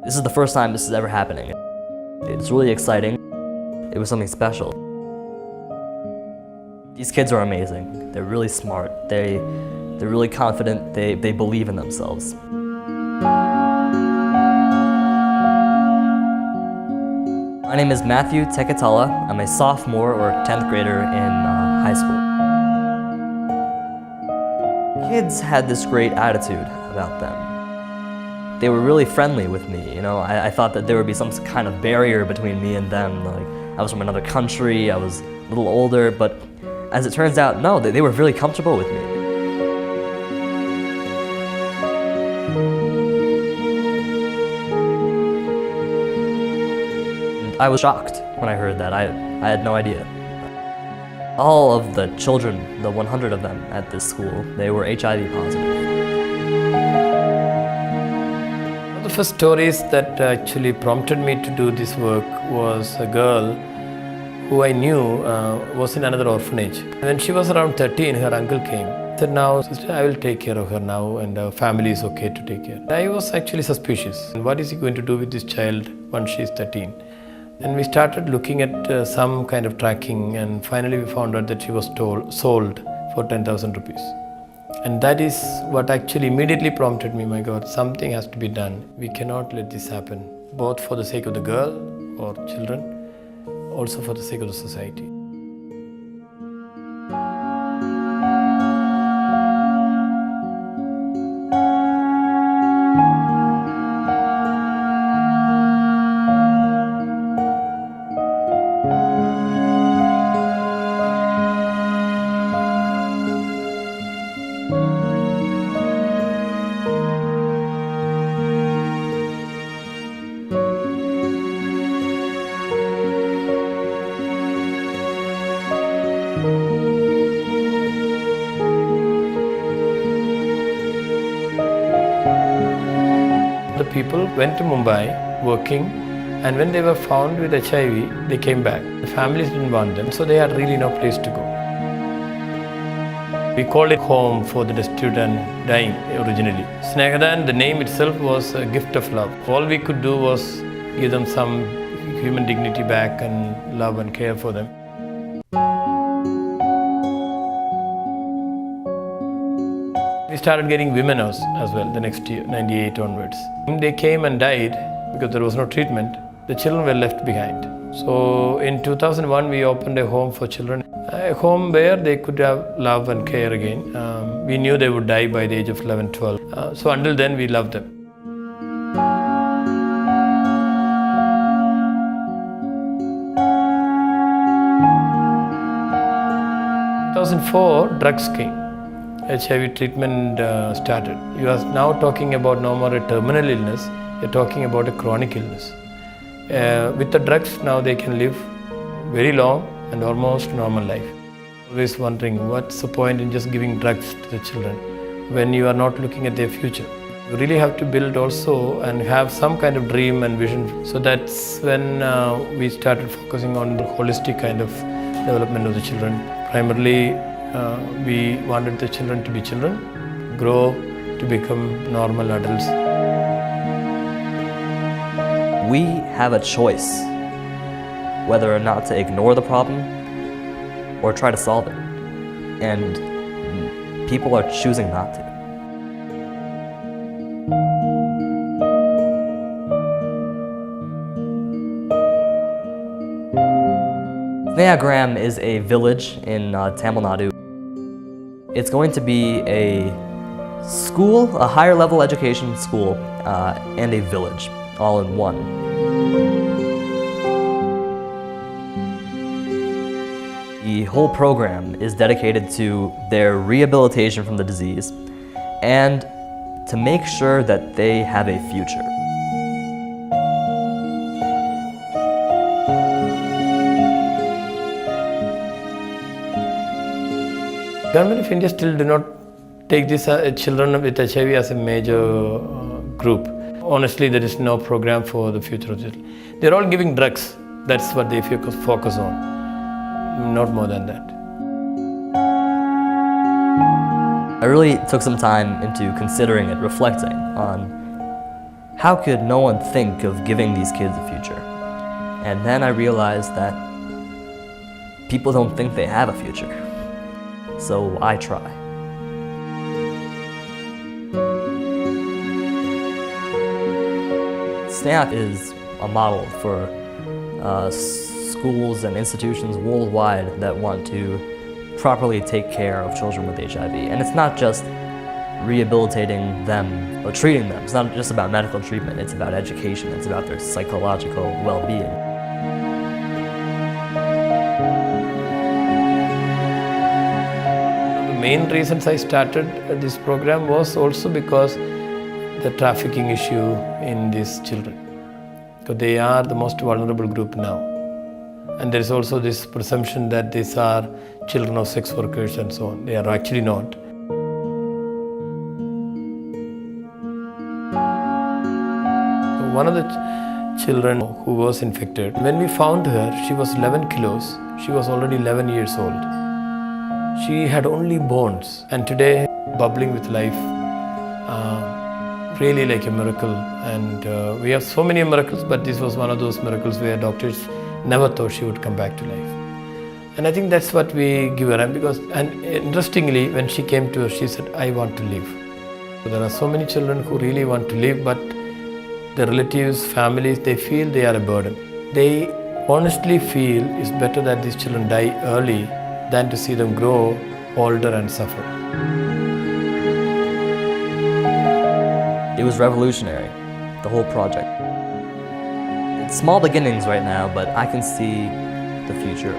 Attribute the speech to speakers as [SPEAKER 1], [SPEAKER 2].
[SPEAKER 1] This is the first time this is ever happening. It's really exciting. It was something special. These kids are amazing. They're really smart. They're really confident. They believe in themselves. My name is Matthew Tekatala. I'm a sophomore or 10th grader in high school. Kids had this great attitude about them. They were really friendly with me, you know. I thought that there would be some kind of barrier between me and them. Like, I was from another country, I was a little older, but as it turns out, no, they were really comfortable with me. And I was shocked when I heard that. I had no idea. All of the children, the 100 of them at this school, they were HIV positive.
[SPEAKER 2] The first stories that actually prompted me to do this work was a girl who I knew was in another orphanage. When she was around 13, her uncle came. He said, "Now, sister, I will take care of her now and her family is okay to take care." I was actually suspicious. What is he going to do with this child once she is 13? And we started looking at some kind of tracking, and finally we found out that she was sold for 10,000 rupees. And that is what actually immediately prompted me, my God, something has to be done. We cannot let this happen, both for the sake of the girl or children, also for the sake of the society. The people went to Mumbai working, and when they were found with HIV, they came back. The families didn't want them, so they had really no place to go. We called it home for the destitute and dying originally. Snehagram, the name itself was a gift of love. All we could do was give them some human dignity back and love and care for them. We started getting women as well the next year, 98 onwards. When they came and died because there was no treatment, the children were left behind. So in 2001, we opened a home for children, a home where they could have love and care again. We knew they would die by the age of 11, 12. So until then, we loved them. 2004, drugs came. HIV treatment started. You are now talking about no more a terminal illness, you're talking about a chronic illness. With the drugs now they can live very long and almost normal life. Always wondering what's the point in just giving drugs to the children when you are not looking at their future. You really have to build also and have some kind of dream and vision. So that's when we started focusing on the holistic kind of development of the children. Primarily, we wanted the children to be children, grow to become normal adults.
[SPEAKER 1] We have a choice whether or not to ignore the problem or try to solve it. And people are choosing not to. Snehagram is a village in Tamil Nadu. It's going to be a school, a higher level education school, and a village, all in one. The whole program is dedicated to their rehabilitation from the disease and to make sure that they have a future.
[SPEAKER 2] Government of India still do not take these children with HIV as a major group. Honestly, there is no program for the future of children. They're all giving drugs. That's what they focus on. Not more than that.
[SPEAKER 1] I really took some time into considering it, reflecting on how could no one think of giving these kids a future? And then I realized that people don't think they have a future. So I try. Snehagram is a model for schools and institutions worldwide that want to properly take care of children with HIV. And it's not just rehabilitating them or treating them. It's not just about medical treatment, it's about education, it's about their psychological well-being.
[SPEAKER 2] The main reasons I started this program was also because the trafficking issue in these children. Because they are the most vulnerable group now. And there is also this presumption that these are children of sex workers and so on. They are actually not. One of the children who was infected, when we found her, she was 11 kilos. She was already 11 years old. She had only bones, and today bubbling with life, really like a miracle. And we have so many miracles, but this was one of those miracles where doctors never thought she would come back to life. And I think that's what we give her. And interestingly, when she came to us, she said, I want to live. So there are so many children who really want to live, but the relatives, families, they feel they are a burden. They honestly feel it's better that these children die early than to see them grow older and suffer.
[SPEAKER 1] It was revolutionary, the whole project. It's small beginnings right now, but I can see the future.